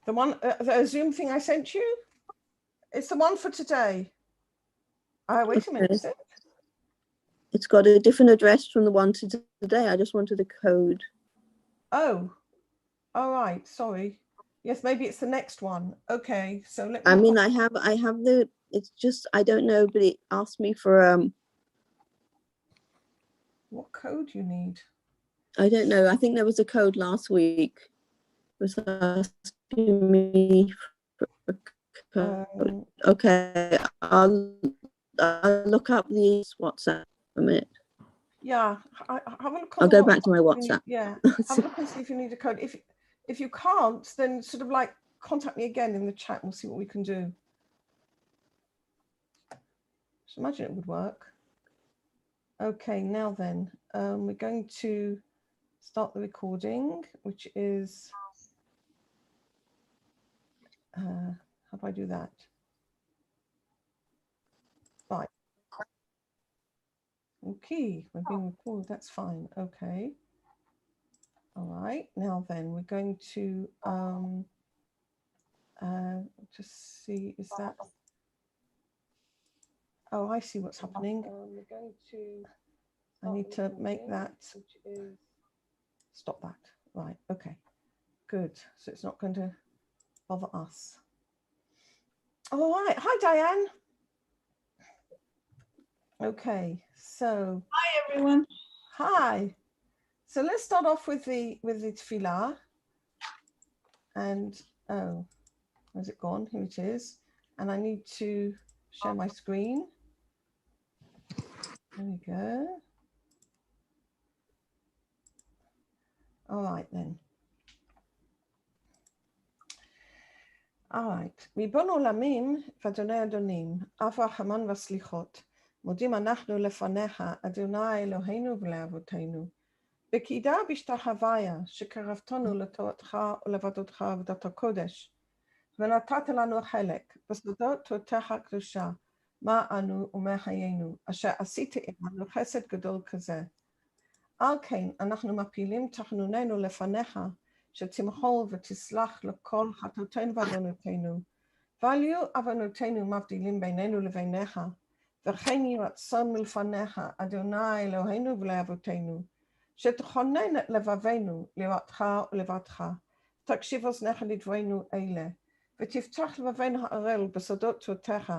The one, the Zoom thing I sent you? It's the one for today. Wait a minute, is it? It's got a different address from the one today. I just wanted the code. Oh, all right. Sorry. Yes, maybe it's the next one. Okay, so let me. I mean, I have the. It's just I don't know, but it asked me for What code you need? I don't know. I think there was a code last week. It was asking me for a code. Okay, I'll look up the WhatsApp a minute. Yeah, have a look. I'll go back to my WhatsApp. Yeah, have a look and see if you need a code. If you can't, then sort of like contact me again in the chat and we'll see what we can do. Just imagine it would work. Okay, now then, we're going to start the recording, which is, how do I do that? Right. Okay, we're being recorded, that's fine, okay. All right, now then, we're going to just see, is that, oh, I see what's happening. We're going to, I need to make that, which is, stop that, right, okay, good. So it's not going to bother us. All right, hi Diane. Okay, so hi everyone. Hi. So let's start off with the tefillah. And oh, where's it gone? Here it is. And I need to share my screen. There we go. All right then. All right. Ribon olamim v'Adonai Adonim, Avraham v'Slichot, modim anachnu lefanecha, Adonai Eloheinu v'le'avotenu. בקידה בשתחוויה שקרבתנו לתורתך ולעבודתך עבודת הקודש, ונתת לנו חלק בסודות תורתך הקדושה, מה אנו ומה חיינו, אשר עשית עמנו חסד גדול כזה. על כן אנחנו מפילים תחנוננו לפניך, שתמחול ותסלח לכל חטאותינו ועוונותינו, ואל יהיו עוונותינו מבדילים בינינו לבינך, וכן יהי רצון מלפניך, אדוני אלוהינו ולאבותינו, שתכונן את לבבינו לראותך ולבדך, תקשיב אוזניך לדברינו אלה, ותפתח לבבינו הערל בסודות תורתך,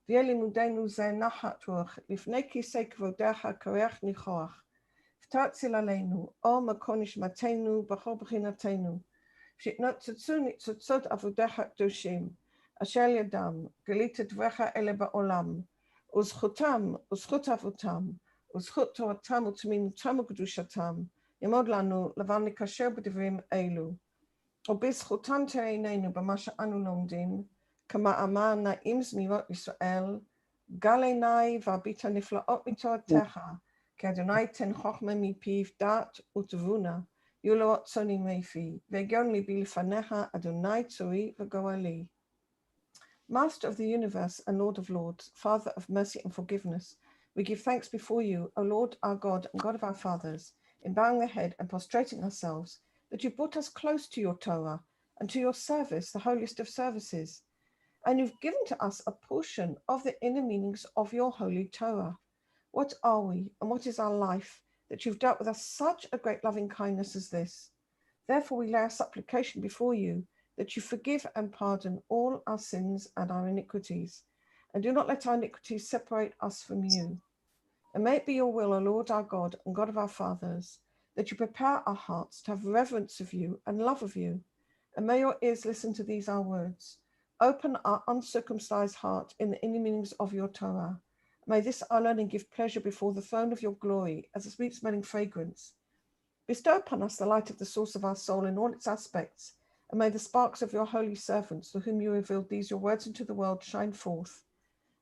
ויהיה לימודנו זה נחת רוח, לפני כיסא כבודך קרח ניחוח, ותציל עלינו, אור מקור נשמתנו בכל בחינתנו, שיתנוצצו ניצוצות עבודיך הקדושים, אשר ידם גלית דבריך אלה בעולם, וזכותם וזכות אבותם, וזכות תורתם ותמינותם וקדושתם, יעמוד לנו לבן לקשר בדברים אלו. ובזכותם תראה עינינו במה שאנו לומדים, כמאמר נעים זמירות ישראל, גל עיניי והביט הנפלאות מתורתך, כי אדוני תן חוכמה מפיו דעת ותבונה, יהיו לו רצונים מפי, והגיון ליבי לפניך, אדוני צורי וגואלי. Master of the universe and Lord of lords, Father of mercy and forgiveness, we give thanks before you, O Lord our God and God of our fathers, in bowing the head and prostrating ourselves, that you brought us close to your Torah and to your service, the holiest of services. And you've given to us a portion of the inner meanings of your holy Torah. What are we and what is our life that you've dealt with us such a great loving kindness as this? Therefore we lay our supplication before you, that you forgive and pardon all our sins and our iniquities, and do not let our iniquities separate us from you. And may it be your will, O Lord our God and God of our fathers, that you prepare our hearts to have reverence of you and love of you. And may your ears listen to these our words. Open our uncircumcised heart in the inner meanings of your Torah. May this our learning give pleasure before the throne of your glory as a sweet-smelling fragrance. Bestow upon us the light of the source of our soul in all its aspects, and may the sparks of your holy servants, to whom you revealed these your words into the world, shine forth.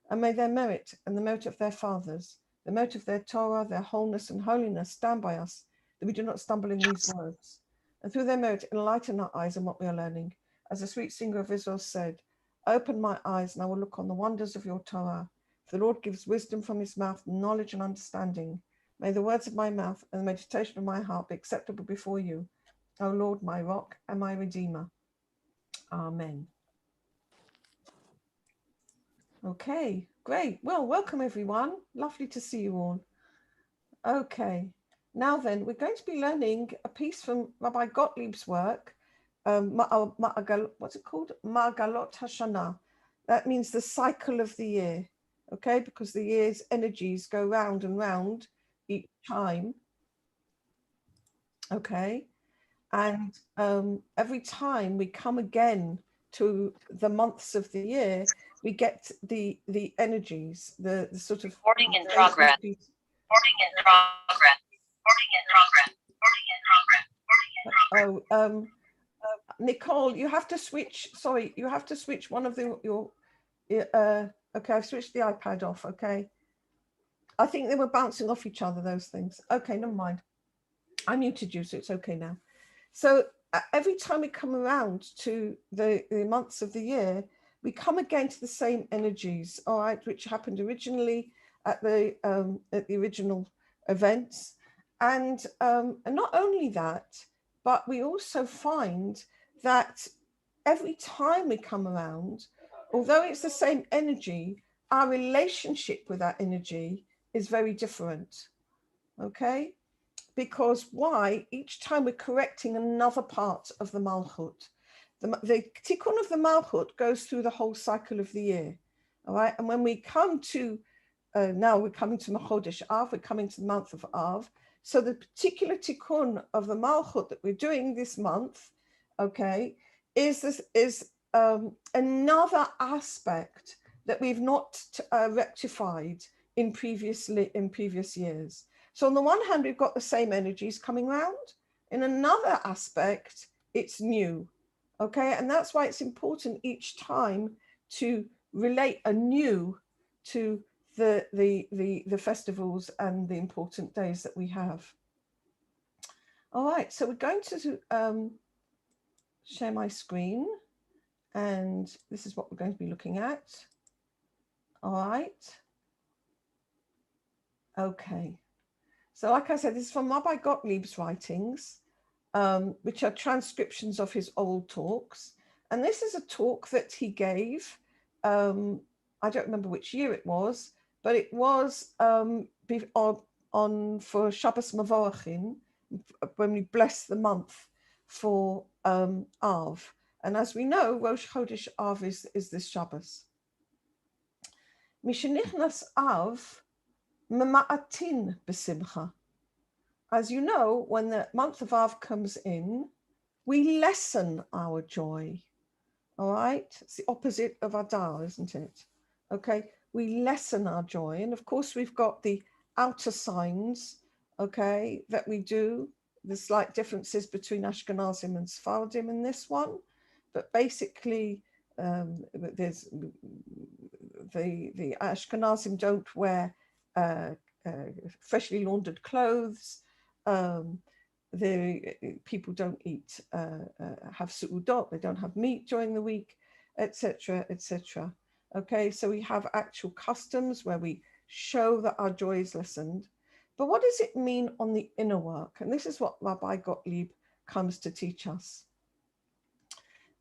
And may their merit and the merit of their fathers, the merit of their Torah, their wholeness and holiness stand by us, that we do not stumble in these words. And through their merit enlighten our eyes on what we are learning. As the sweet singer of Israel said, open my eyes and I will look on the wonders of your Torah. For the Lord gives wisdom from his mouth, knowledge and understanding. May the words of my mouth and the meditation of my heart be acceptable before you, O Lord, my rock and my redeemer. Amen. Okay, great. Well, welcome everyone. Lovely to see you all. Okay, now then, we're going to be learning a piece from Rabbi Gottlieb's work. What's it called? Ma'agalot Hashana. That means the cycle of the year. Okay, because the year's energies go round and round each time. Okay, and every time we come again to the months of the year, we get the energies, the sort of recording in progress. Recording in progress. Recording in progress. Nicole, you have to switch. Sorry, you have to switch one of your. Okay, I've switched the iPad off. Okay, I think they were bouncing off each other. Those things. Okay, never mind. I muted you, so it's okay now. So every time we come around to the months of the year, we come again to the same energies, all right, which happened originally at the original events. And not only that, but we also find that every time we come around, although it's the same energy, our relationship with that energy is very different, okay? Because why? Each time we're correcting another part of the Malchut. The tikkun of the Malchut goes through the whole cycle of the year, all right? And when we come to, now we're coming to Chodesh Av, we're coming to the month of Av. So the particular tikkun of the Malchut that we're doing this month, okay, is another aspect that we've not rectified in previous years. So on the one hand, we've got the same energies coming round. In another aspect, it's new, okay? And that's why it's important each time to relate anew to the festivals and the important days that we have. All right, so we're going to share my screen, and this is what we're going to be looking at. All right. Okay. So like I said, this is from Rabbi Gottlieb's writings, which are transcriptions of his old talks. And this is a talk that he gave, I don't remember which year it was, but it was on for Shabbos Mavorachim, when we bless the month for Av. And as we know, Rosh Chodesh Av is this Shabbos. Mishenichnas Av, Mema'atin b'simcha. As you know, when the month of Av comes in, we lessen our joy. All right? It's the opposite of Adar, isn't it? Okay, we lessen our joy. And of course, we've got the outer signs, okay, that we do. The slight differences between Ashkenazim and Sephardim in this one. But basically, there's the Ashkenazim don't wear freshly laundered clothes. The people don't eat, have su'udot, they don't have meat during the week, etc., etc. Okay, so we have actual customs where we show that our joy is lessened. But what does it mean on the inner work? And this is what Rabbi Gottlieb comes to teach us.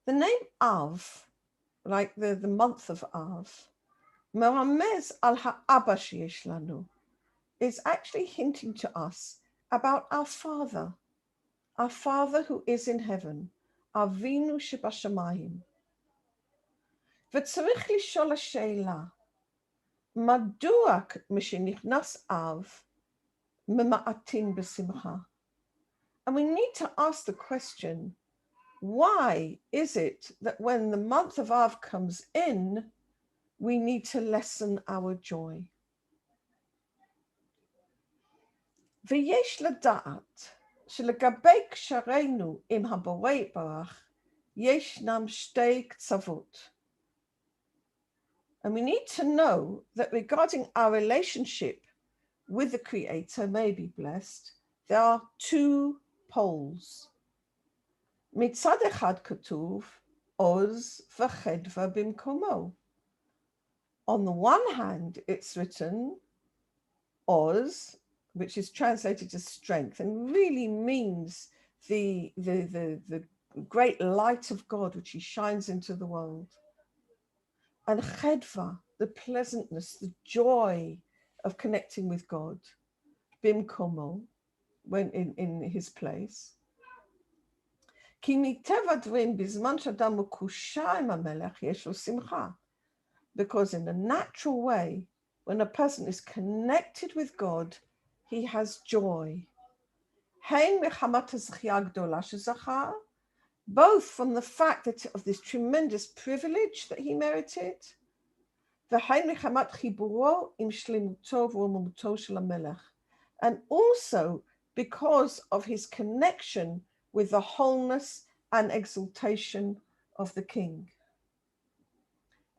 The name Av, like the month of Av, Meramez al ha'Abba sheyesh lanu, is actually hinting to us about our Father who is in heaven, Avinu shebashamayim. V'tzarich lishol ha'sheila, madua mishenichnas Av mema'atin b'simcha. And we need to ask the question, why is it that when the month of Av comes in, we need to lessen our joy? V'yesh lada'at שלגבי קשרנו עם הבורא יתברך, ישנם שתי קצוות. And we need to know that regarding our relationship with the Creator, may be blessed, there are two poles. מצד אחד כתוב, עוז וחדווה במקומו. On the one hand, it's written, עוז, which is translated as strength and really means the great light of God, which he shines into the world. And chedva, the pleasantness, the joy of connecting with God, bimkomo, when in his place. Ki miteva dvarim bizman shadam mukusha im hamelech yesh lo simcha. Because in a natural way, when a person is connected with God, he has joy. Hein mechamat hazchia gdola shezachar, both from the fact that of this tremendous privilege that he merited, and also because of his connection with the wholeness and exaltation of the king.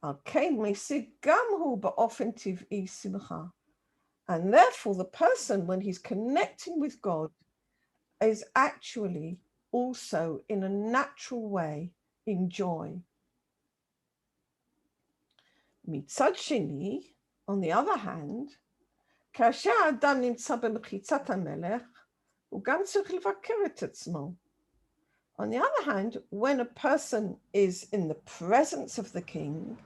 And therefore the person, when he's connecting with God, is actually also in a natural way in joy. Mitzad sheni, on the other hand, כאשר האדם נמצא במחיצת המלך, הוא גם צריך לבקר את עצמו. On the other hand, when a person is in the presence of the king,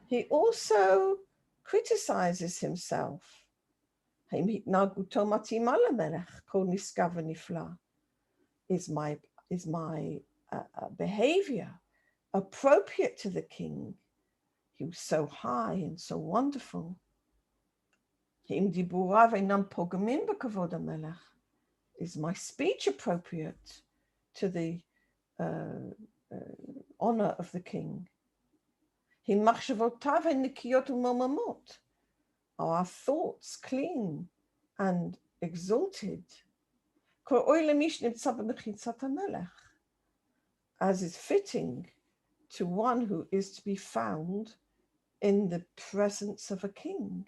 he also criticizes himself. האם התנהגותו מתאימה למלך, כה נשגב ונפלא? Is my behavior appropriate to the king? He was so high and so wonderful. Is my speech appropriate to the honor of the king? Are our thoughts clean and exalted? As is fitting to one who is to be found in the presence of a king.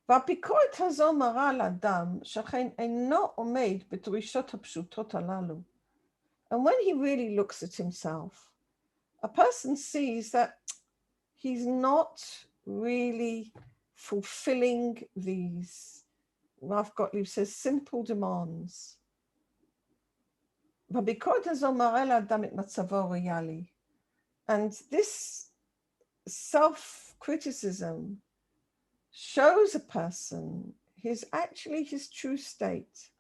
והביקורת הזו מראה לאדם שכן אינו עומד בדרישות הפשוטות הללו. And when he really looks at himself, a person sees that he's not really fulfilling these, Rav Gottlieb says, simple demands. והביקורת הזו מראה לאדם את מצבו הריאלי. And this self-criticism shows a person his true state.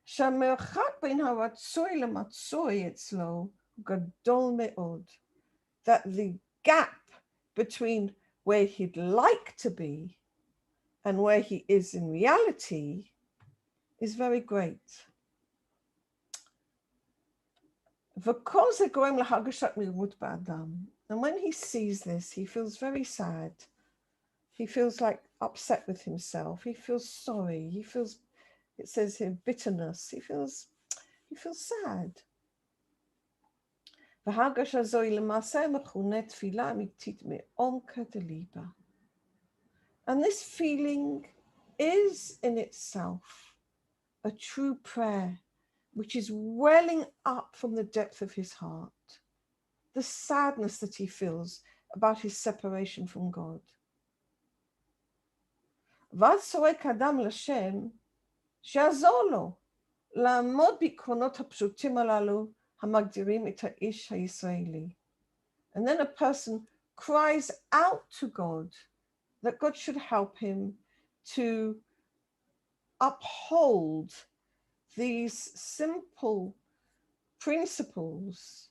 שהמרחק בין הרצוי למצוי אצלו גדול מאוד. That the gap between where he'd like to be and where he is in reality is very great. וכל זה גורם להרגשת מרירות באדם. And when he sees this, he feels very sad. He feels like upset with himself. He feels sorry. He feels, it says here, bitterness. He feels sad. וההרגשה זו היא למעשה מכונה תפילה אמיתית מעומקא דליבה. And this feeling is in itself a true prayer, which is welling up from the depth of his heart. The sadness that he feels about his separation from God. ואז צועק האדם לשם שיעזור לו לעמוד בעקרונות הפשוטים הללו המגדירים את האיש הישראלי. And then a person cries out to God that God should help him to uphold these simple principles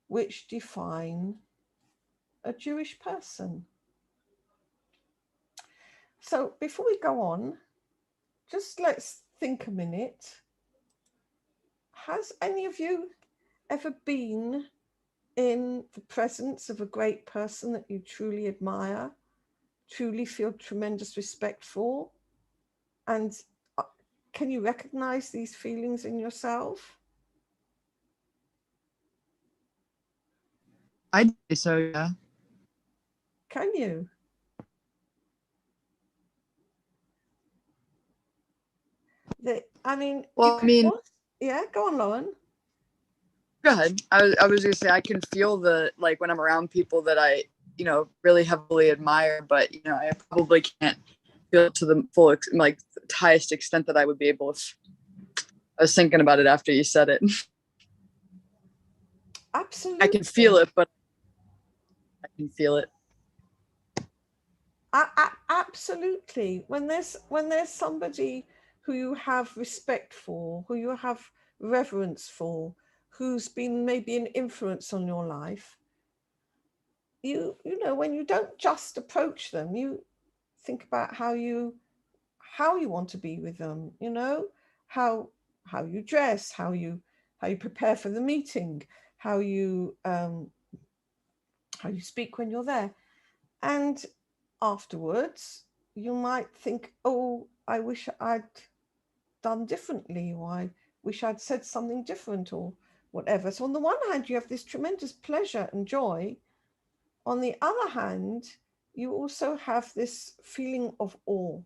which define a Jewish person. So before we go on, just let's think a minute. Has any of you ever been in the presence of a great person that you truly admire, truly feel tremendous respect for? And can you recognize these feelings in yourself? I'd say so, yeah. Can you? Yeah, go on, Lauren. Go ahead. I was gonna say I can feel like when I'm around people that I, really heavily admire, but I probably can't feel it to the full, like the highest extent that I would be able to. I was thinking about it after you said it. Absolutely. I can feel it, but I can feel it. Absolutely. When there's somebody who you have respect for, who you have reverence for, who's been maybe an influence on your life, you know, when you don't just approach them, you think about how you want to be with them, you know, how you dress, how you prepare for the meeting, how you speak when you're there. And afterwards, you might think, oh, I wish I'd done differently, or I wish I'd said something different, or whatever. So on the one hand, you have this tremendous pleasure and joy. On the other hand, you also have this feeling of awe.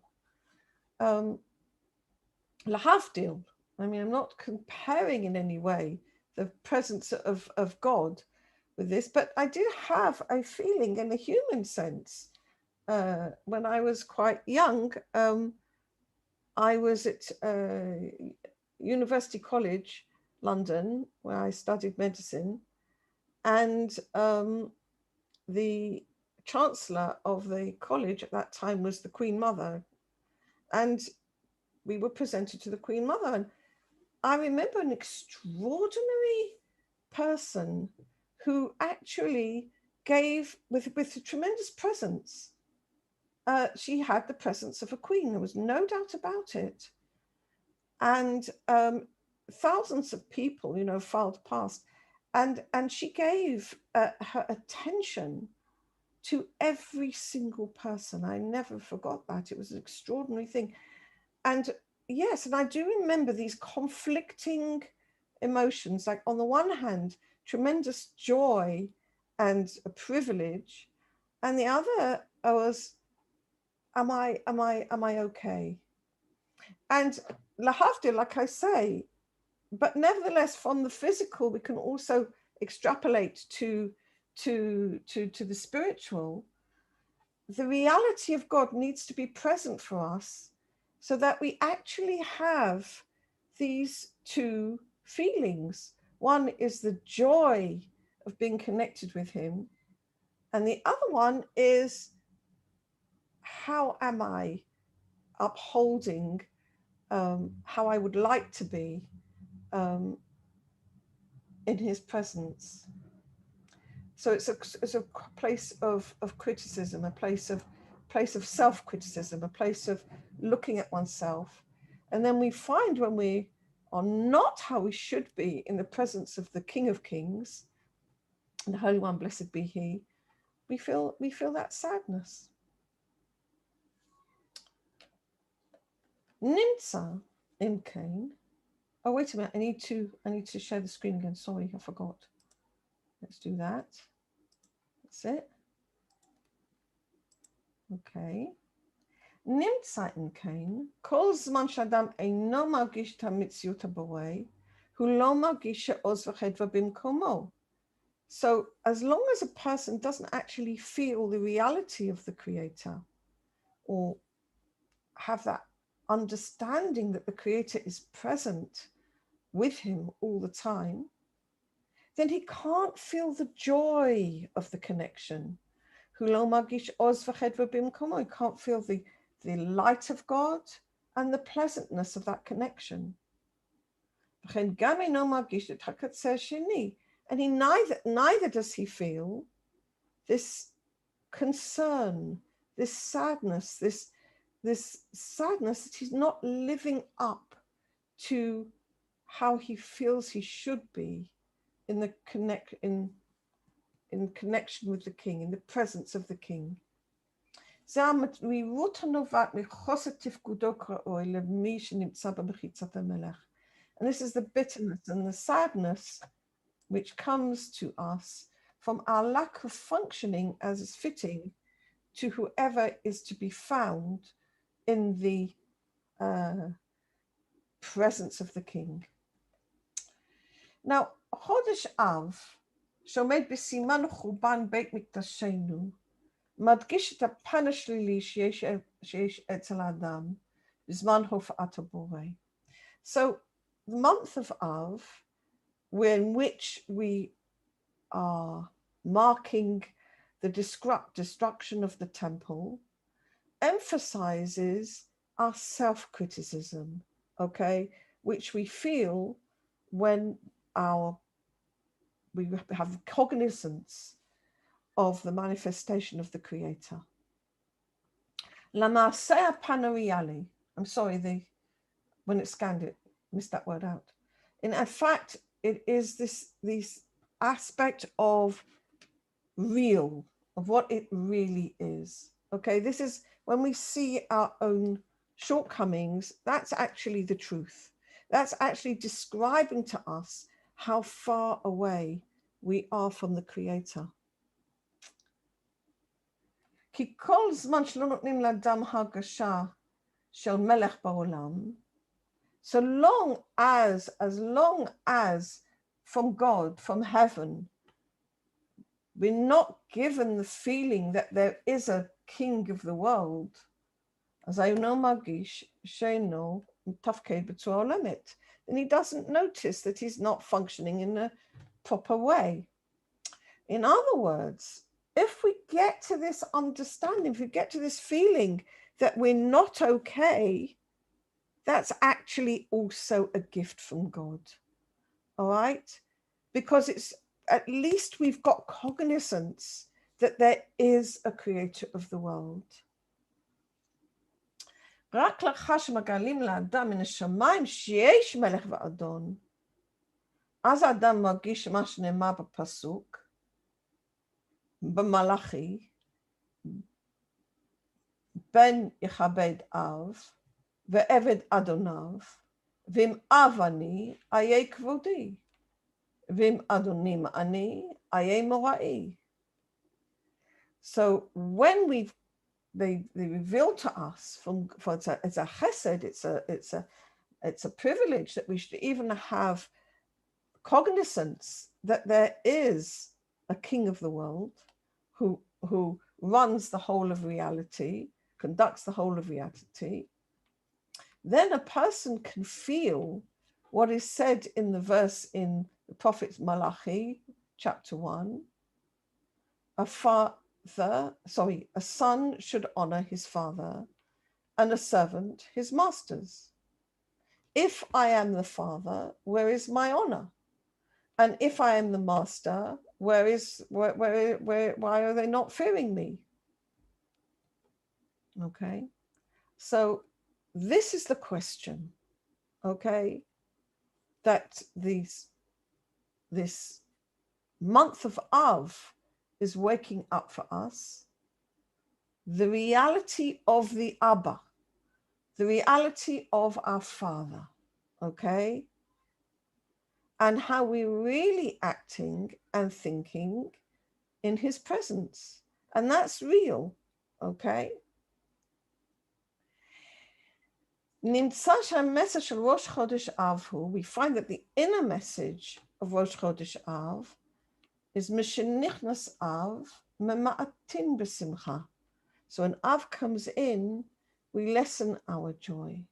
Lahavdil, I mean, I'm not comparing in any way the presence of God with this, but I did have a feeling in a human sense. When I was quite young, I was at University College, London, where I studied medicine, and the chancellor of the college at that time was the Queen Mother, and we were presented to the Queen Mother. And I remember an extraordinary person who actually gave with a tremendous presence. She had the presence of a queen. There was no doubt about it. And thousands of people, you know, filed past, and she gave her attention to every single person. I never forgot that. It was an extraordinary thing. And yes, and I do remember these conflicting emotions, like on the one hand, tremendous joy and a privilege, and the other was, am I okay? And lahavdil, like I say, but nevertheless, from the physical, we can also extrapolate to the spiritual. The reality of God needs to be present for us so that we actually have these two feelings. One is the joy of being connected with him, and the other one is, how am I upholding how I would like to be in his presence. So it's a place of criticism, a place of self-criticism, a place of looking at oneself. And then we find when we are not how we should be in the presence of the King of Kings, and the Holy One, blessed be he, we feel that sadness. Nimtza in Cain. Oh, wait a minute, I need to share the screen again. Sorry, I forgot. Let's do that. That's it. Okay. נמצא אם כן, כל זמן שאדם אינו מרגיש את המציאות הבורא, הוא לא מרגיש שעוז וחדווה במקומו. So as long as a person doesn't actually feel the reality of the Creator, or have that understanding that the Creator is present with him all the time, then he can't feel the joy of the connection. He can't feel the light of God and the pleasantness of that connection. And he neither does he feel this concern, this sadness, this sadness that he's not living up to how he feels he should be in the in connection with the king, in the presence of the king. And this is the bitterness and the sadness which comes to us from our lack of functioning as is fitting to whoever is to be found in the presence of the king. Now, Chodesh Av, שעומד בסימן חורבן בית מקדשנו, מדגיש את הפן השלילי שיש אצל האדם בזמן הופעת הבורא. So the month of Av, in which we are marking the destruction of the temple, emphasizes our self-criticism, okay, which we feel when we have cognizance of the manifestation of the Creator. Lamasea panoriali. I'm sorry, when it scanned it, missed that word out. In fact, it is this aspect of real, of what it really is. Okay, this is when we see our own shortcomings, that's actually the truth. That's actually describing to us how far away we are from the Creator. כי כל זמן שלא נותנים לאדם הרגשה של מלך בעולם, so long as from God, from heaven, we're not given the feeling that there is a king of the world, אז אינו מרגיש שאינו מתפקד בצורה הולמת, then he doesn't notice that he's not functioning in a proper way. In other words, if we get to this understanding, if we get to this feeling that we're not okay, that's actually also a gift from God, all right? Because it's, at least we've got cognizance that there is a creator of the world. רק לאחר שמגלים לאדם מן השמיים שיש מלך ואדון, אז האדם מרגיש מה שנאמר בפסוק, במלאכי, בן יכבד אב, ועבד אדוניו, ואם אב אני, אהיה כבודי, ואם אדונים אני, אהיה מוראי. So when they reveal to us it's a chesed, it's a privilege that we should even have cognizance that there is a king of the world who runs the whole of reality, conducts the whole of reality. Then a person can feel what is said in the verse in the prophet Malachi, chapter 1, a son should honor his father and a servant his masters. If I am the father, where is my honor? And if I am the master, why are they not fearing me? Okay, so this is the question, okay, that this month of Av is waking up for us, the reality of the Abba, the reality of our Father, okay, and how we're really acting and thinking in his presence, and that's real, okay. נמצא שהמסר של ראש חודש אב הוא, we find that the inner message of ראש חודש אב is משנכנס אב ממעטין בשמחה. So when Av comes in, we lessen our joy.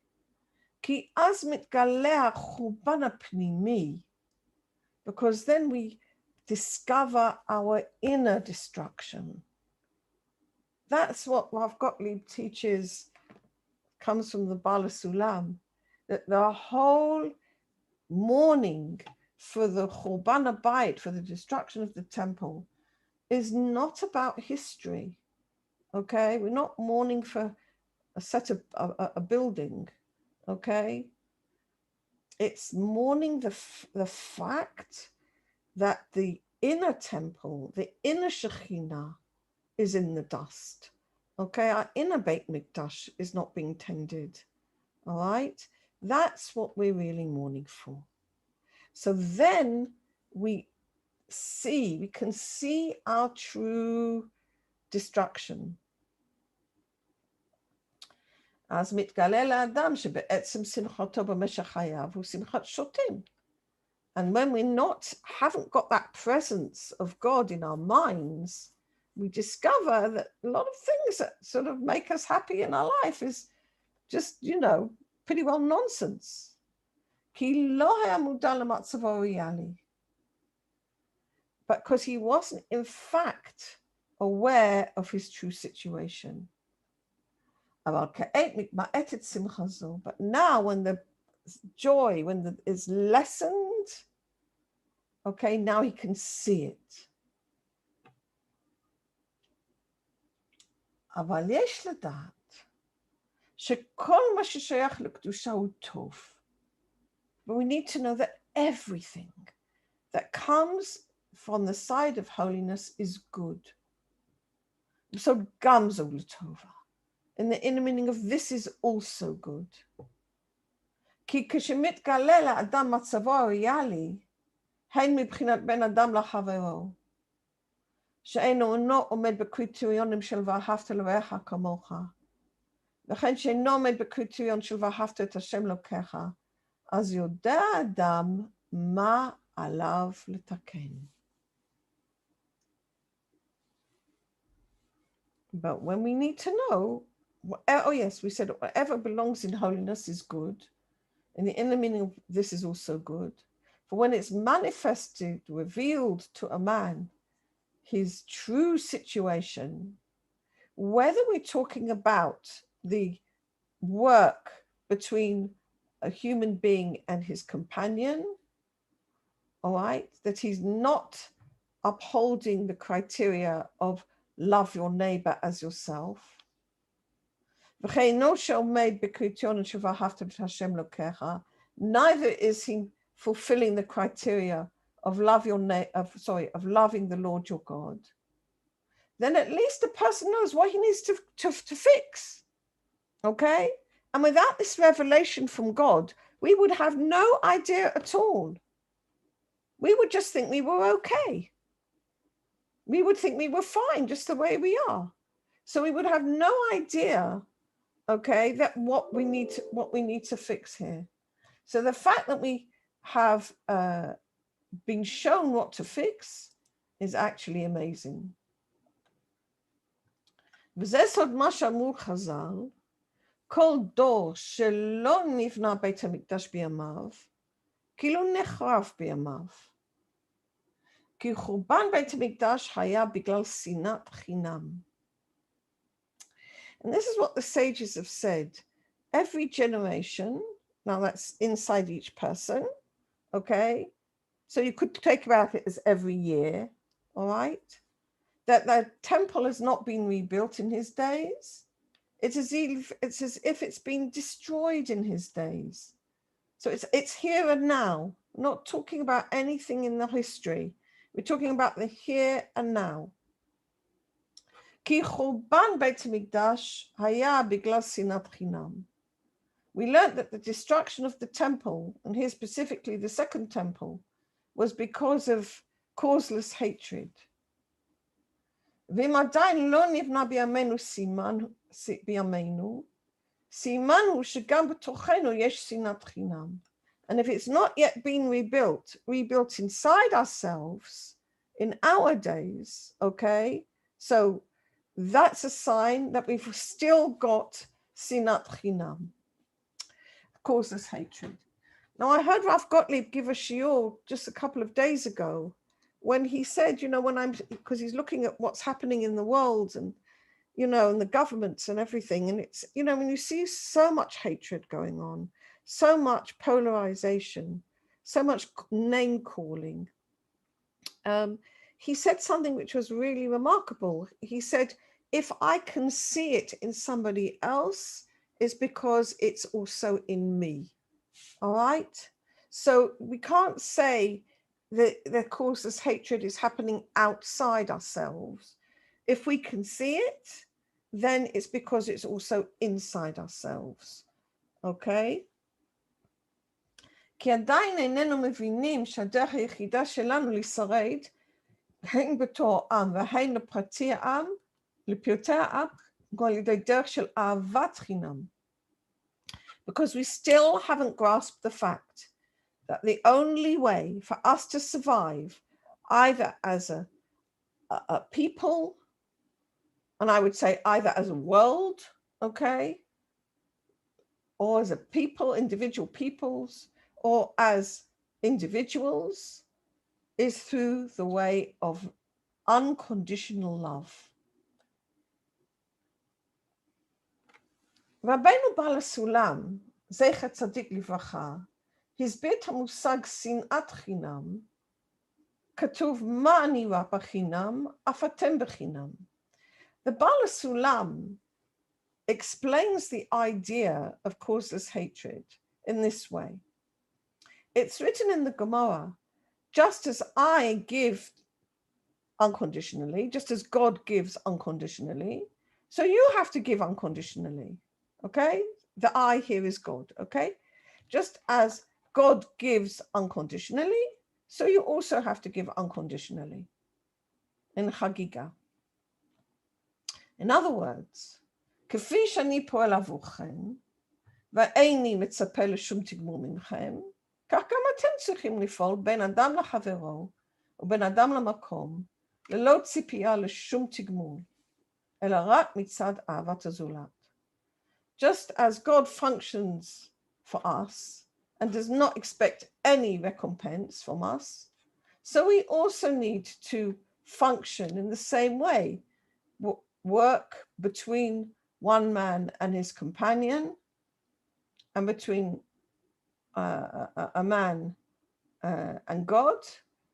כי אז מתגלה החורבן הפנימי, because then we discover our inner destruction. That's what Rav Gottleib teaches, comes from the Bala Sulam, that the whole mourning for the Churban Habayit, for the destruction of the temple, is not about history, okay? We're not mourning for a building, okay? It's mourning the fact that the inner temple, the inner Shekhinah, is in the dust. Okay, our inner Beit Mikdash is not being tended, all right? That's what we're really mourning for. So then we can see our true destruction. אז מתגלה לאדם שבעצם שמחתו במשך חייו הוא שמחת שוטים. And when we haven't got that presence of God in our minds, we discover that a lot of things that sort of make us happy in our life is just, pretty well nonsense. כי לא היה מודע למצבו הריאלי. But because he wasn't, in fact, aware of his true situation. אבל כעת מתמעטת שמחה זו. But now, when the joy, is lessened, okay, now he can see it. אבל יש לדעת שכל מה ששייך לקדושה הוא טוב. But we need to know that everything that comes from the side of holiness is good. So gamzo l'tova. In the inner meaning of this is also good. כי כשמתגלה לאדם מצבו הריאלי, הן מבחינת בין אדם לחברו, שאינו עומד בקריטריונים של ואהבת לרעך כמוך, וכן שאינו עומד בקריטריון של ואהבת את השם אלוקיך, אז יודע האדם מה עליו לתקן. But when we need to know, oh yes, we said whatever belongs in holiness is good. In the inner meaning of this is also good. For when it's manifested, revealed to a man, his true situation, whether we're talking about the work between a human being and his companion, all right, that he's not upholding the criteria of love your neighbor as yourself. Neither is he fulfilling the criteria of loving the Lord your God. Then at least the person knows what he needs to fix. Okay? And without this revelation from God, we would have no idea at all. We would just think we were okay. We would think we were fine just the way we are. So we would have no idea, okay, that what we need to fix here. So the fact that we have been shown what to fix is actually amazing. וזה סוד מה שאמרו חז"ל, כל דור שלא נבנה בית המקדש בימיו, כאילו נחרב בימיו. כי חורבן בית המקדש היה בגלל שנאת חינם. And this is what the sages have said. Every generation, now that's inside each person, okay? So you could take about it as every year, all right? That the temple has not been rebuilt in his days. It's as if it's been destroyed in his days. So it's here and now. We're not talking about anything in the history. We're talking about the here and now. כי חורבן בית המקדש היה בגלל שנאת חינם. We learned that the destruction of the temple, and here specifically the second temple, was because of causeless hatred. ואם עדיין לא נבנה בימינו סימן הוא שגם בתוכנו יש שנאת חינם. And if it's not yet been rebuilt inside ourselves, in our days, okay, so that's a sign that we've still got sinat chinam, causes hatred. Now, I heard Rav Gottleib give a shiur just a couple of days ago when he said, because he's looking at what's happening in the world and, and the governments and everything. And it's, when you see so much hatred going on, so much polarization, so much name calling. He said something which was really remarkable. He said, if I can see it in somebody else, it's because it's also in me. All right? So we can't say that the causeless hatred is happening outside ourselves. If we can see it, then it's because it's also inside ourselves. Okay? כי עדיין איננו מבינים שהדרך היחידה שלנו לשרד, הן בתור עם והן לפרטי העם, לפרטי העם, הוא על ידי דרך של אהבת חינם. Because we still haven't grasped the fact that the only way for us to survive, either as a people, and I would say either as a world, okay, or as a people, individual peoples, or as individuals is through the way of unconditional love. רבנו בעל הסולם, זכר צדיק לברכה, הסביר את המושג שנאת חינם, כתוב מה אני רע בחינם, אף אתם בחינם. The בעל הסולם explains the idea of causeless hatred in this way. It's written in the Gemara, just as I give unconditionally, just as God gives unconditionally, so you have to give unconditionally, okay? The I here is God, okay? Just as God gives unconditionally, so you also have to give unconditionally in Chagiga. In other words, כפי שאני פועל עבורכם, ואיני מצפה לשום תגמול מכם, כך גם אתם צריכים לפעול בין אדם לחברו, ובין אדם למקום, ללא ציפייה לשום תגמול, אלא רק מצד אהבת הזולת. Just as God functions for us, and does not expect any recompense from us, so we also need to function in the same way, work between one man and his companion, and between a man and God,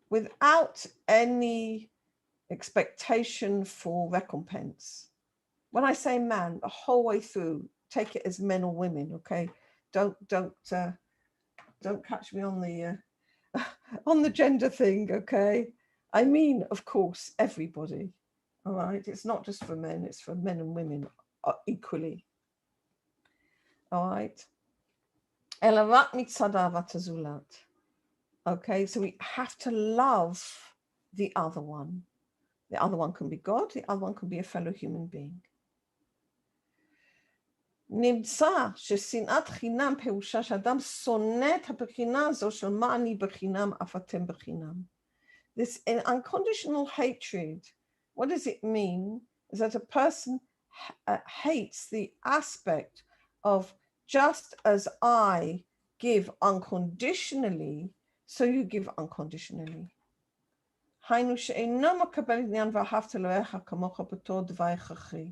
without any expectation for recompense. When I say man, the whole way through, take it as men or women, okay? Don't catch me on the gender thing, okay? I mean, of course, everybody, all right? It's not just for men, it's for men and women equally, all right? Okay, so we have to love the other one. The other one can be God, the other one can be a fellow human being. נמצא ששנאת חינם פירושה שאדם שונא את הבחינה הזו של מה אני בחינם אף אתם בחינם. This unconditional hatred, what does it mean? Is that a person hates the aspect of just as I give unconditionally, so you give unconditionally. היינו שאינו מקבל עניין ואהבת לרעך כמוך בתור דבר הכרחי.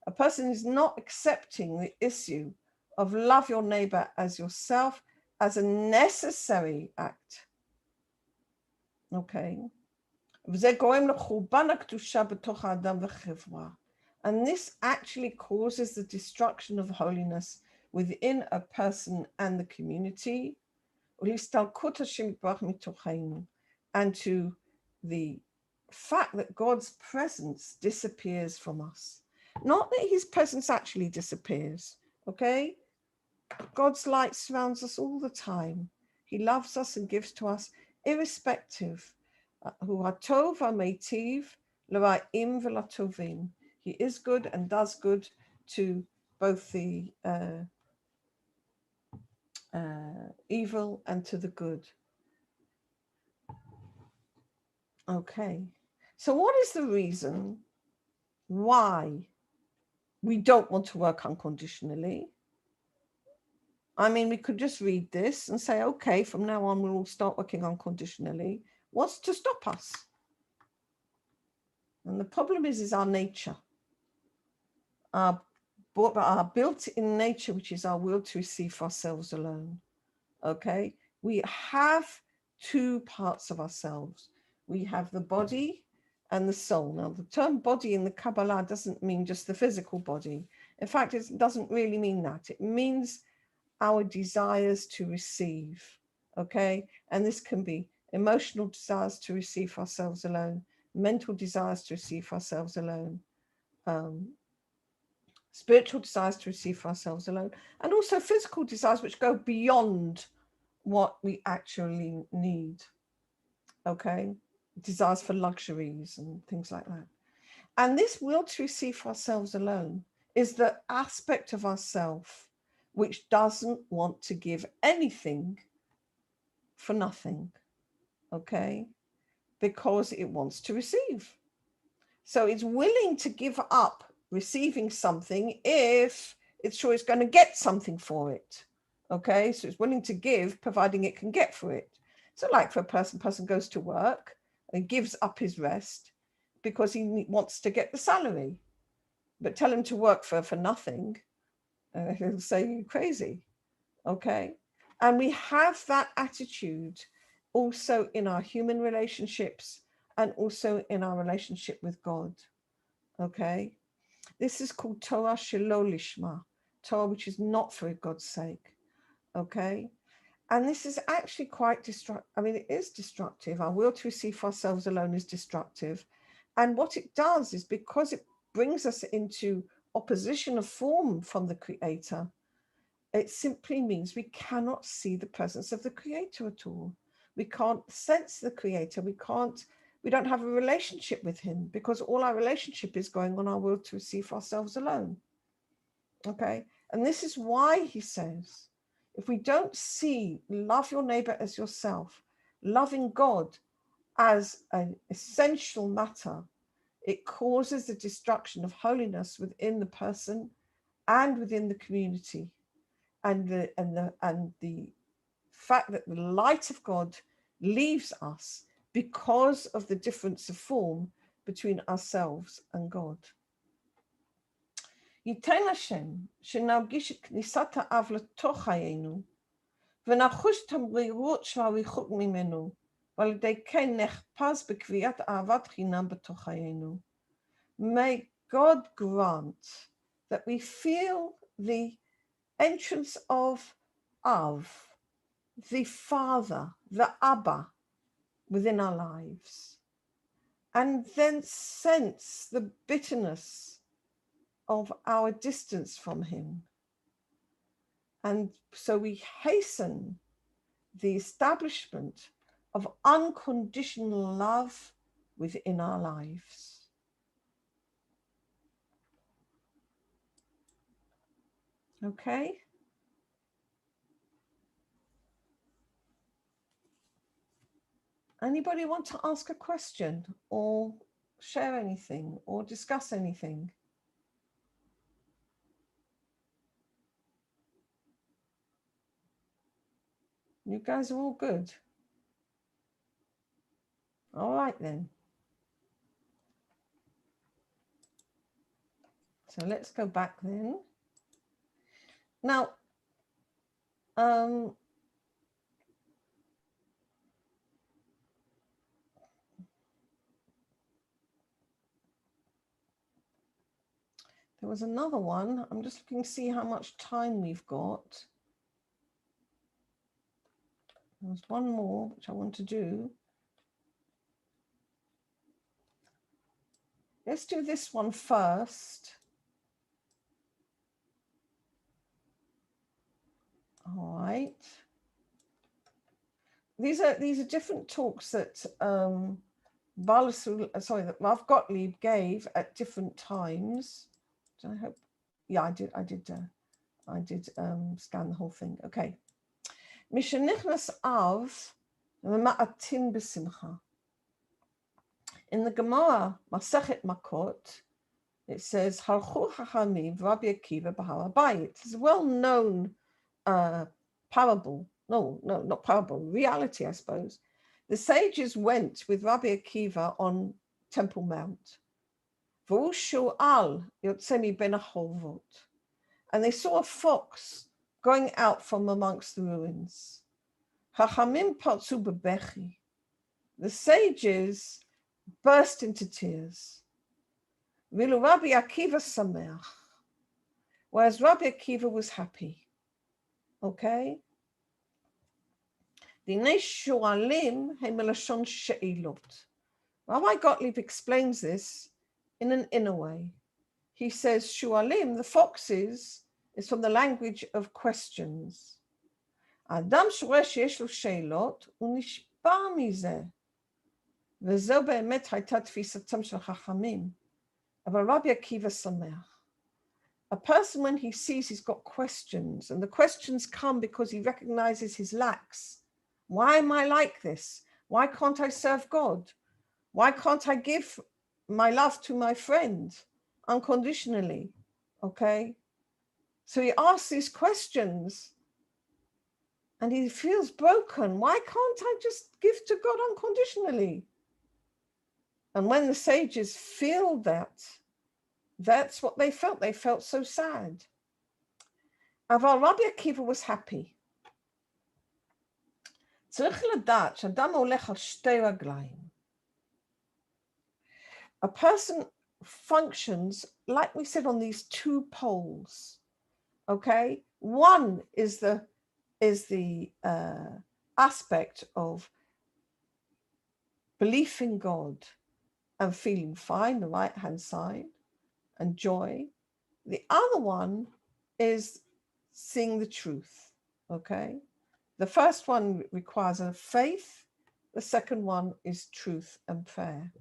A person is not accepting the issue of love your neighbor as yourself as a necessary act. Okay. וזה גורם לחורבן הקדושה בתוך האדם וחברה. And this actually causes the destruction of holiness within a person and the community. ולהסתלקות השם יתברך מתוכנו. And to the fact that God's presence disappears from us. Not that his presence actually disappears, okay? God's light surrounds us all the time. He loves us and gives to us irrespective. Hu hatov ha'meitiv l'ra'im v'latovim. He is good and does good to both the evil and to the good. Okay, so what is the reason why we don't want to work unconditionally? I mean, we could just read this and say, okay, from now on, we'll all start working unconditionally. What's to stop us? And the problem is our nature, our built-in nature, which is our will to receive for ourselves alone. Okay, we have two parts of ourselves. We have the body and the soul. Now, the term body in the Kabbalah doesn't mean just the physical body. In fact, it doesn't really mean that. It means our desires to receive, okay? And this can be emotional desires to receive ourselves alone, mental desires to receive ourselves alone, spiritual desires to receive ourselves alone, and also physical desires which go beyond what we actually need, okay? Desires for luxuries and things like that. And this will to receive for ourselves alone is the aspect of ourself which doesn't want to give anything for nothing, okay? Because it wants to receive. So it's willing to give up receiving something if it's sure it's going to get something for it, Okay, so it's willing to give, providing it can get for it. So like for a person goes to work and gives up his rest because he wants to get the salary. But tell him to work for nothing, he'll say you're crazy. Okay, and we have that attitude also in our human relationships and also in our relationship with God. Okay, this is called Torah shelo lishma, Torah which is not for God's sake. Okay, and this is actually quite destructive. I mean, it is destructive. Our will to receive for ourselves alone is destructive. And what it does is, because it brings us into opposition of form from the Creator, it simply means we cannot see the presence of the Creator at all. We can't sense the Creator. We don't have a relationship with him, because all our relationship is going on our will to receive for ourselves alone. Okay, and this is why he says, if we don't see love your neighbor as yourself, loving God as an essential matter, it causes the destruction of holiness within the person and within the community, and the fact that the light of God leaves us because of the difference of form between ourselves and God. ייתן השם שנרגיש את כניסת האב לתוך חיינו, ונחוש את המרירות של הריחוק ממנו, ועל ידי כן נחפש בקביעת אהבת חינם בתוך חיינו. May God grant that we feel the entrance of Av, the Father, the Abba, within our lives, and then sense the bitterness of our distance from him. And so we hasten the establishment of unconditional love within our lives. Okay? Anybody want to ask a question or share anything or discuss anything? You guys are all good. All right then. So let's go back then. Now, there was another one. I'm just looking to see how much time we've got. There's one more which I want to do. Let's do this one first. All right. These are different talks that that Rav Gottleib gave at different times. I hope, yeah, I did scan the whole thing. Okay. Mishenichnas Av Ma'atin B'Simcha. In the Gemara Masechet Makot, it says Halchu Chachamim Rabbi Akiva B'Har HaBayit. It's a well-known parable. No, not parable. Reality, I suppose. The sages went with Rabbi Akiva on Temple Mount. V'hu shu'al yotzei ben ha'chovot. And they saw a fox going out from amongst the ruins. Chachamim parzu b'bechi. The sages burst into tears. Vilu Rabbi Akiva sameach. Whereas Rabbi Akiva was happy. Okay? Dinei shu'alim he melashon she'ilot. Rabbi Gottlieb explains this in an inner way. He says shu'alim, the foxes, is from the language of questions. Adam שרואה שיש לו שאלות, הוא נשבר מזה. וזו באמת הייתה תפיסתם של החכמים. אבל רבי עקיבא שמח. A person, when he sees he's got questions, and the questions come because he recognizes his lacks. Why am I like this? Why can't I serve God? Why can't I give my love to my friend unconditionally? Okay? So he asks these questions, And he feels broken. Why can't I just give to God unconditionally? And when the sages feel that, that's what they felt. They felt so sad. Aval Rabbi Akiva was happy. צריך לדעת שאדם הולך על שתי רגליים. A person functions, like we said, on these two poles. Okay? One is the aspect of belief in God and feeling fine, the right-hand side, and joy. The other one is seeing the truth, okay? The first one requires a faith. The second one is truth and prayer.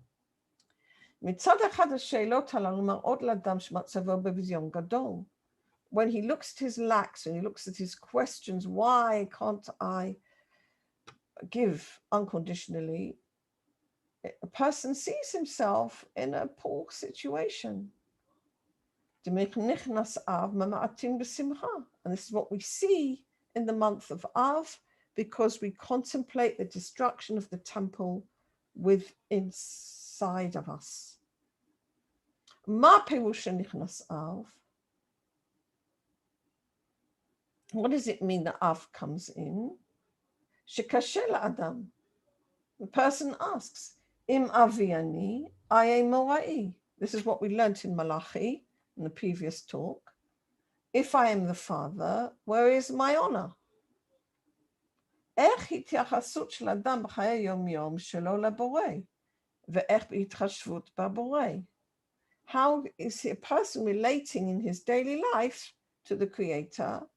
מצד אחד השאלות הללו מראות לאדם שמצבו בביזיון גדול. When he looks at his lacks, when he looks at his questions, why can't I give unconditionally? A person sees himself in a poor situation. And this is what we see in the month of Av, because we contemplate the destruction of the temple inside of us. What does it mean that Av comes in? The person asks, Im avi ani, aye morai. This is what we learnt in Malachi in the previous talk. If I am the father, where is my honor? איך התייחסות של אדם בחיי היום-יום שלו לבורא, ואיך בהתחשבות בבורא? How is a person relating in his daily life to the Creator?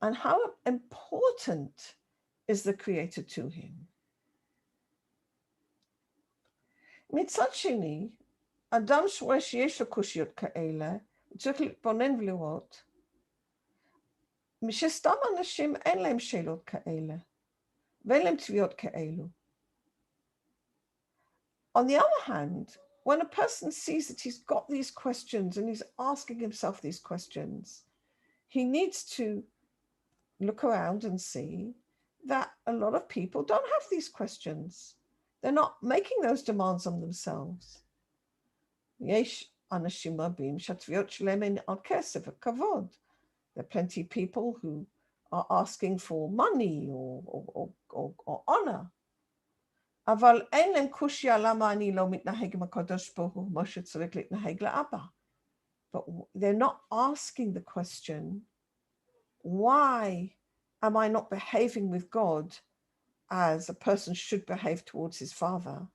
And how important is the Creator to him? מצד שני, אדם שרואה שיש לו קושיות כאלה, צריך להתבונן ולראות, משסתם אנשים אין להם שאלות כאלה, ואין להם תביעות כאלו. On the other hand, when a person sees that he's got these questions and he's asking himself these questions, he needs to look around and see that a lot of people don't have these questions. They're not making those demands on themselves. יש אנשים רבים שהתביעות שלהם הן על כסף וכבוד. There are plenty of people who are asking for money or honor. אבל אין להם קושיה למה אני לא מתנהג עם הקדוש ברוך הוא כמו שצריך להתנהג לאבא. But they're not asking the question, why am I not behaving with God as a person should behave towards his father?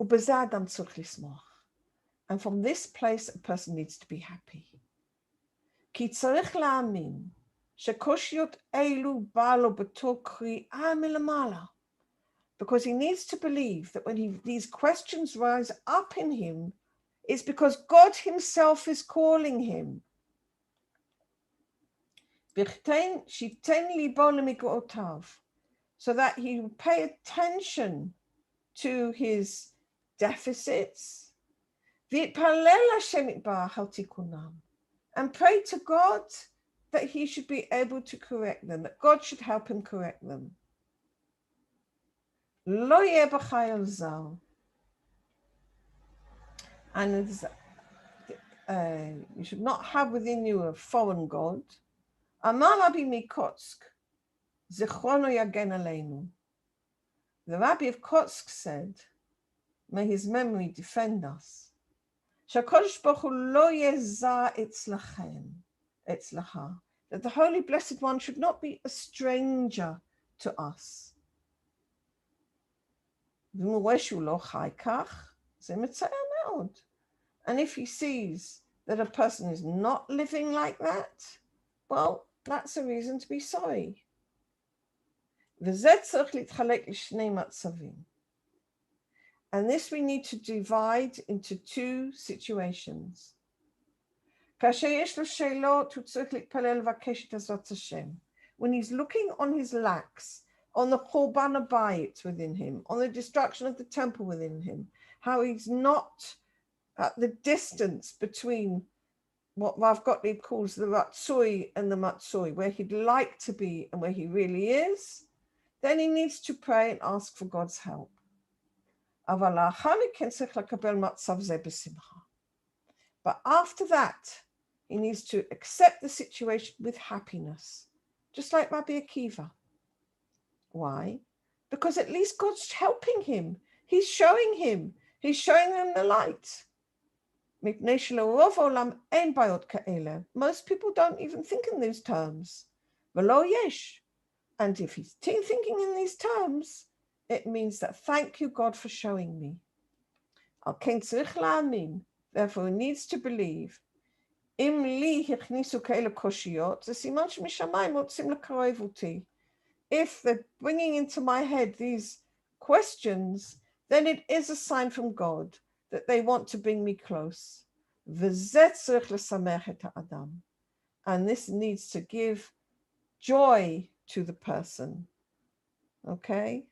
ובזה אדם צריך לשמוח. And from this place, a person needs to be happy. כי צריך להאמין שקושיות אלו בא לו בתור קריאה מלמעלה. Because he needs to believe that when these questions rise up in him, it's because God himself is calling him. So that he will pay attention to his deficits. And pray to God that he should be able to correct them, that God should help him correct them. And you should not have within you a foreign God. Amar Rabbi Mikotsk, Zichrono Yagen Aleinu. The Rabbi of Kotsk said, may his memory defend us. Shakadosh Baruch Hu lo yeza etzlachem, etzlacha. That the Holy Blessed One should not be a stranger to us. And if he sees that a person is not living like that, well, that's a reason to be sorry. And this we need to divide into two situations. When he's looking on his lacks, on the Churban Bayit within him, on the destruction of the temple within him, how he's not at the distance between what Rav Gottlieb calls the ratzui and the matzui, where he'd like to be and where he really is, then he needs to pray and ask for God's help. But after that, he needs to accept the situation with happiness, just like Rabbi Akiva. Why? Because at least God's helping him. He's showing him the light. Most people don't even think in these terms. And if he's thinking in these terms, it means that thank you, God, for showing me. Therefore, he needs to believe. If they're bringing into my head these questions, then it is a sign from God that they want to bring me close. And this needs to give joy to the person. Okay?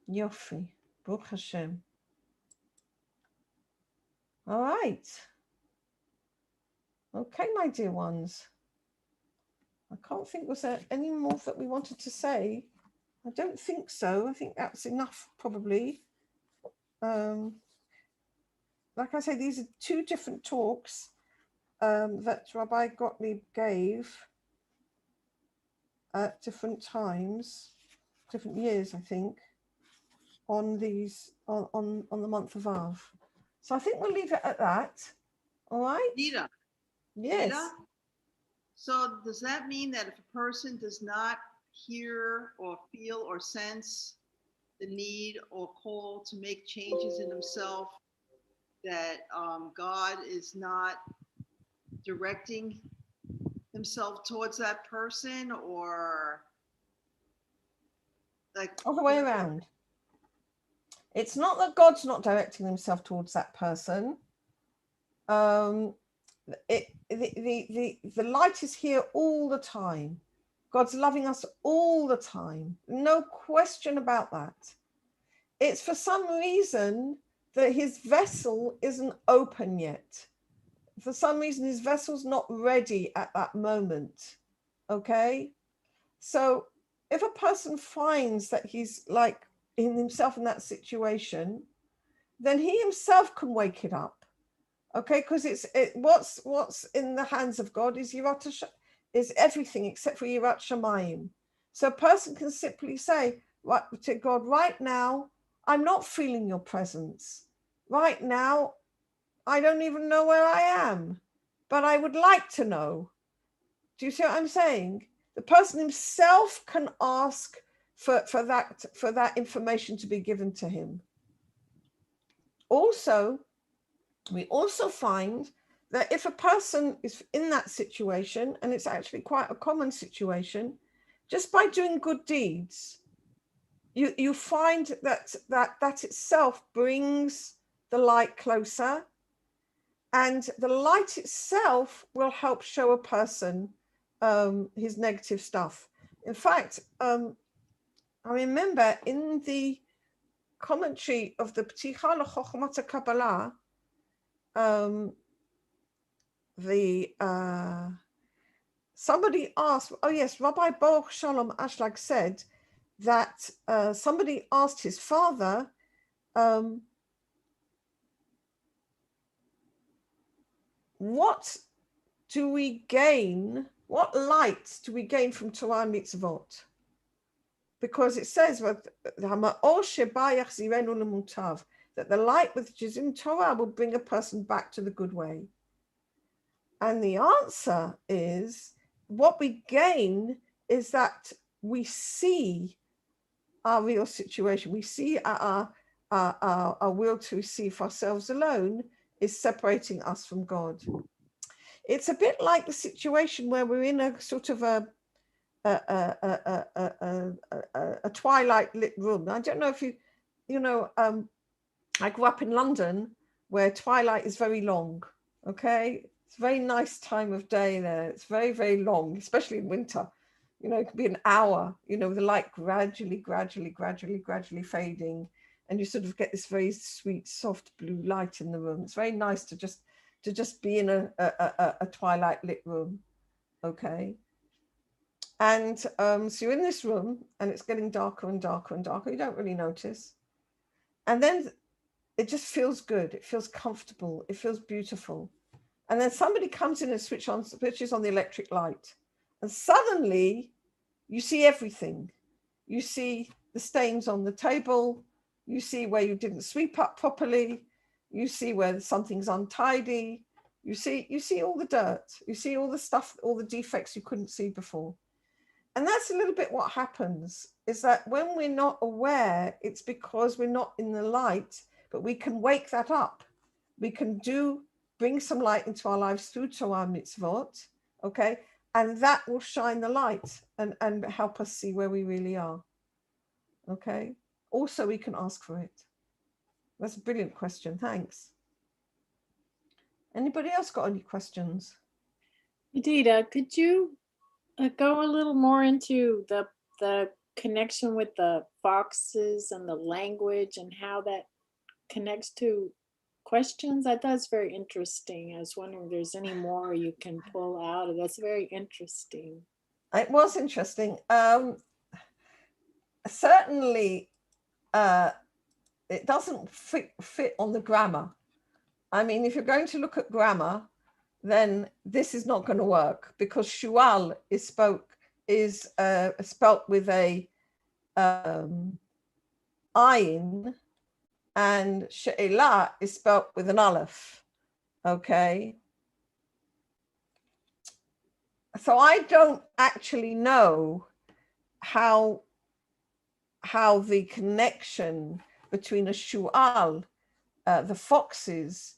Yofi. Baruch Hashem. All right. Okay, my dear ones. I can't think, was there any more that we wanted to say? I don't think so. I think that's enough, probably. Like I say, these are two different talks that Rabbi Gottlieb gave at different times, different years, I think, on these on the month of Av. So I think we'll leave it at that. All right? Nita. Yes. Nita? So does that mean that if a person does not hear or feel or sense the need or call to make changes in himself, that God is not directing himself towards that person, or like All the way around. It's not that God's not directing himself towards that person. The light is here all the time. God's loving us all the time. No question about that. It's for some reason that his vessel isn't open yet. For some reason, his vessel's not ready at that moment. Okay? So if a person finds that he's like in himself in that situation, then he himself can wake it up. Okay? Because what's in the hands of God is is everything except for Yirat Shamayim. So a person can simply say to God, right now, I'm not feeling your presence. Right now, I don't even know where I am, but I would like to know. Do you see what I'm saying? The person himself can ask for that information to be given to him. Also, we also find that if a person is in that situation, and it's actually quite a common situation, just by doing good deeds, you find that itself brings the light closer, and the light itself will help show a person his negative stuff. In fact, I remember in the commentary of the Pticha LeChochmat HaKabbalah, somebody asked, oh yes, Rabbi Baruch Shalom Ashlag said that somebody asked his father, what do we gain, what light do we gain from Torah and mitzvot? Because it says that the light which is in Torah will bring a person back to the good way. And the answer is, what we gain is that we see our real situation. We see our will to receive ourselves alone is separating us from God. It's a bit like the situation where we're in a sort of a twilight lit room. I don't know if I grew up in London where twilight is very long. Okay, it's a very nice time of day there. It's very, very long, especially in winter. It could be an hour, with the light gradually fading. And you sort of get this very sweet, soft blue light in the room. It's very nice to just to just be in a twilight lit room, okay? And so you're in this room and it's getting darker and darker and darker. You don't really notice. And then it just feels good. It feels comfortable. It feels beautiful. And then somebody comes in and switches on the electric light. And suddenly you see everything. You see the stains on the table. You see where you didn't sweep up properly. You see where something's untidy. You see all the dirt. You see all the stuff, all the defects you couldn't see before. And that's a little bit what happens, is that when we're not aware, it's because we're not in the light, but we can wake that up. We can bring some light into our lives through Torah mitzvot, okay? And that will shine the light and help us see where we really are, okay? Also, we can ask for it. That's a brilliant question, thanks. Anybody else got any questions? Edita, could you go a little more into the connection with the foxes and the language and how that connects to questions? I thought it's very interesting. I was wondering if there's any more you can pull out of. That's very interesting. It was interesting. Certainly, it doesn't fit on the grammar. I mean, if you're going to look at grammar, then this is not going to work, because shual is spelt with a ayin, and she'ela is spelt with an aleph. Okay. So I don't actually know how the connection between a shual, the foxes,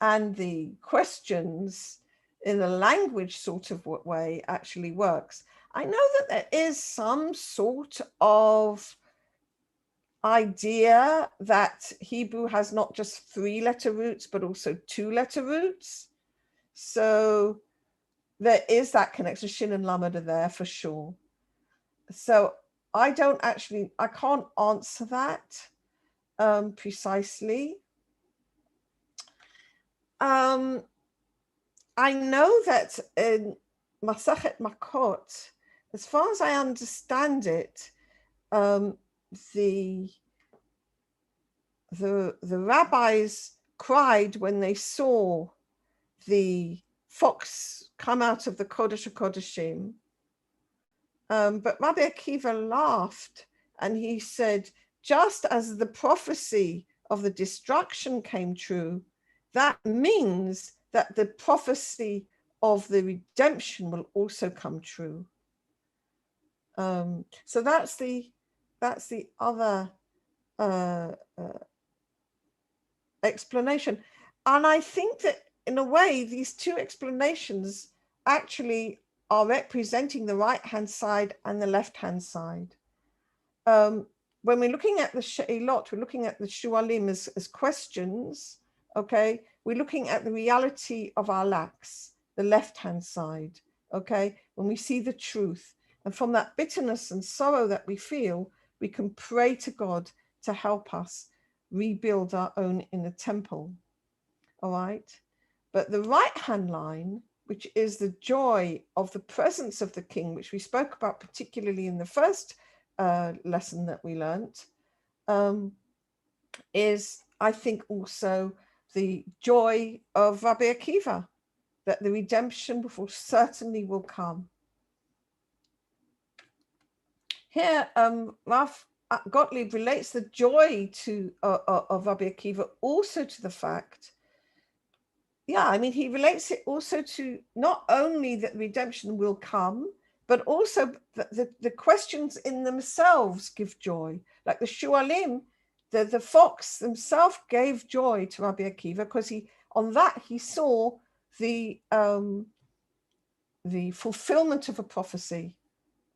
and the questions in a language sort of way actually works. I know that there is some sort of idea that Hebrew has not just 3-letter roots, but also 2-letter roots. So there is that connection. Shin and Lamed are there for sure. So I can't answer that precisely. I know that in Masachet Makot, as far as I understand it, the rabbis cried when they saw the fox come out of the Kodesh HaKodeshim. But Rabbi Akiva laughed and he said, just as the prophecy of the destruction came true, that means that the prophecy of the redemption will also come true. So that's the other explanation. And I think that in a way, these two explanations actually are representing the right-hand side and the left-hand side. When we're looking at the she'elot, we're looking at the shualim as questions, okay? We're looking at the reality of our lacks, the left-hand side, okay? When we see the truth. And from that bitterness and sorrow that we feel, we can pray to God to help us rebuild our own inner temple, all right? But the right-hand line, which is the joy of the presence of the King, which we spoke about particularly in the first lesson that we learnt, is, I think, also the joy of Rabbi Akiva, that the redemption certainly will come. Here, Rav Gottlieb relates the joy of Rabbi Akiva also to the fact, he relates it also to not only that redemption will come, but also the questions in themselves give joy. Like the shualim, the fox themselves gave joy to Rabbi Akiva because he saw the fulfillment of a prophecy.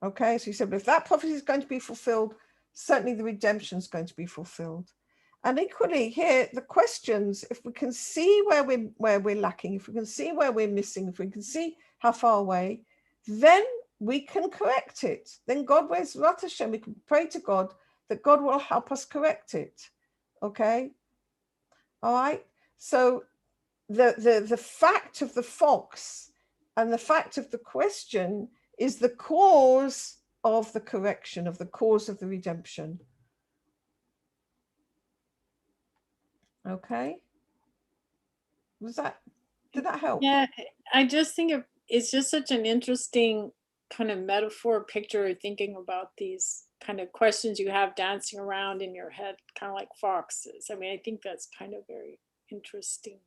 Okay, so he said, if that prophecy is going to be fulfilled, certainly the redemption is going to be fulfilled. And equally here, the questions, if we can see where we're lacking, if we can see where we're missing, if we can see how far away, then we can correct it. Then God, where's Rat Hashem, we can pray to God that God will help us correct it. Okay? All right? So the fact of the fox and the fact of the question is the cause of the correction, of the cause of the redemption. Okay. Did that help? Yeah, I just think it's just such an interesting kind of metaphor picture, thinking about these kind of questions you have dancing around in your head, kind of like foxes. I mean, I think that's kind of very interesting,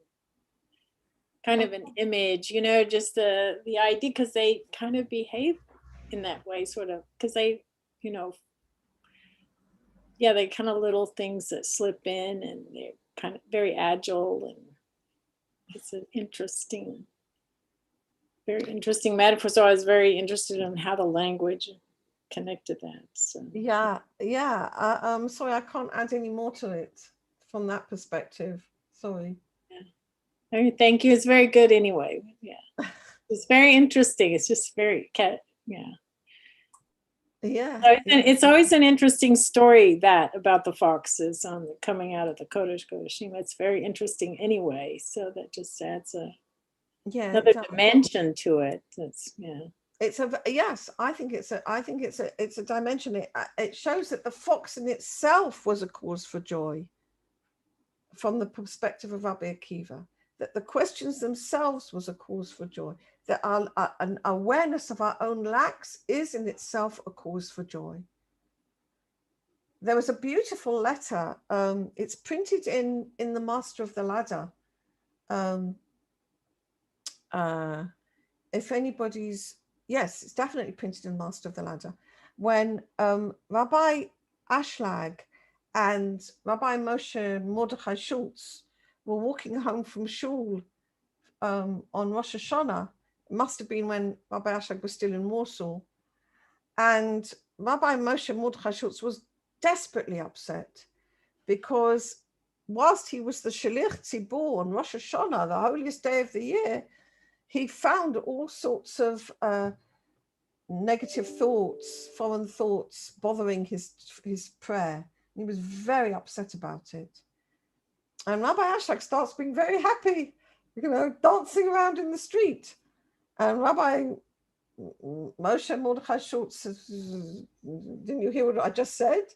kind of an image, you know, just the idea, because they kind of behave in that way, sort of, because they, you know, yeah, they kind of little things that slip in, and they're kind of very agile, and it's an interesting, very interesting metaphor. So I was very interested in how the language connected that. So Yeah. Sorry, I can't add any more to it from that perspective. Sorry. yeah. Thank you. It's very good anyway. Yeah, it's very interesting. It's just very yeah. Yeah. So it's always an interesting story about the foxes coming out of the Kodesh Kodashim. It's very interesting anyway. So that just adds another dimension to it. It's yes. I think it's a dimension. It shows that the fox in itself was a cause for joy, from the perspective of Rabbi Akiva. That the questions themselves was a cause for joy. That an awareness of our own lacks is in itself a cause for joy. There was a beautiful letter. It's printed in the Master of the Ladder. If anybody's, yes, it's definitely printed in Master of the Ladder. When Rabbi Ashlag and Rabbi Moshe Mordecai Schultz were walking home from shul on Rosh Hashanah, it must have been when Rabbi Ashlag was still in Warsaw, and Rabbi Moshe Mordecai Schultz was desperately upset because whilst he was the Shaliach Tzibur on Rosh Hashanah, the holiest day of the year, he found all sorts of negative thoughts, foreign thoughts, bothering his prayer. He was very upset about it. And Rabbi Ashlag starts being very happy, you know, dancing around in the street. And Rabbi Moshe Mordecai Schultz says, didn't you hear what I just said?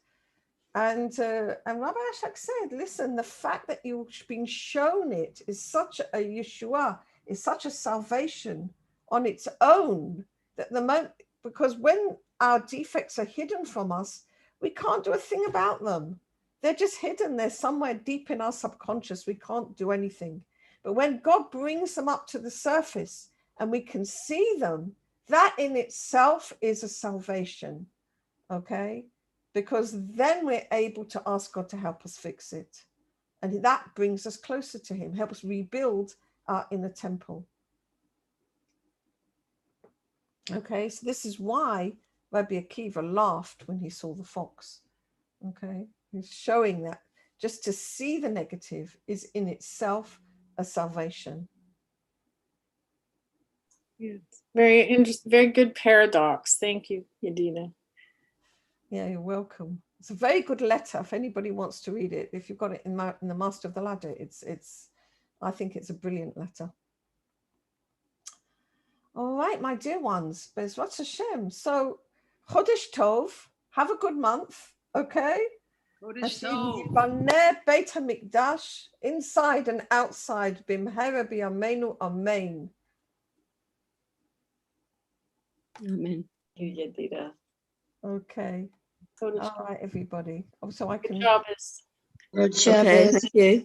And Rabbi Ashlag said, listen, the fact that you've been shown it is such a yeshua, is such a salvation on its own, that the moment, because when our defects are hidden from us, we can't do a thing about them. They're just hidden. They're somewhere deep in our subconscious. We can't do anything. But when God brings them up to the surface and we can see them, that in itself is a salvation, okay? Because then we're able to ask God to help us fix it. And that brings us closer to him, helps rebuild our inner temple. Okay, so this is why Rabbi Akiva laughed when he saw the fox. Okay, he's showing that just to see the negative is in itself a salvation. Yeah, very interesting, very good paradox. Thank you, Yadina. Yeah, you're welcome. It's a very good letter if anybody wants to read it. If you've got it in the Master of the Ladder, I think it's a brilliant letter. All right, my dear ones, Bezrat Hashem. So, Chodesh Tov, have a good month, okay? Chodesh Tov. Yibaneh Beit HaMikdash, inside and outside, Bimhera B'Yameinu, Amen. Amen. Thank you, Yadina. Okay. All right, everybody. Oh, so I can. Good job. Okay, thank you.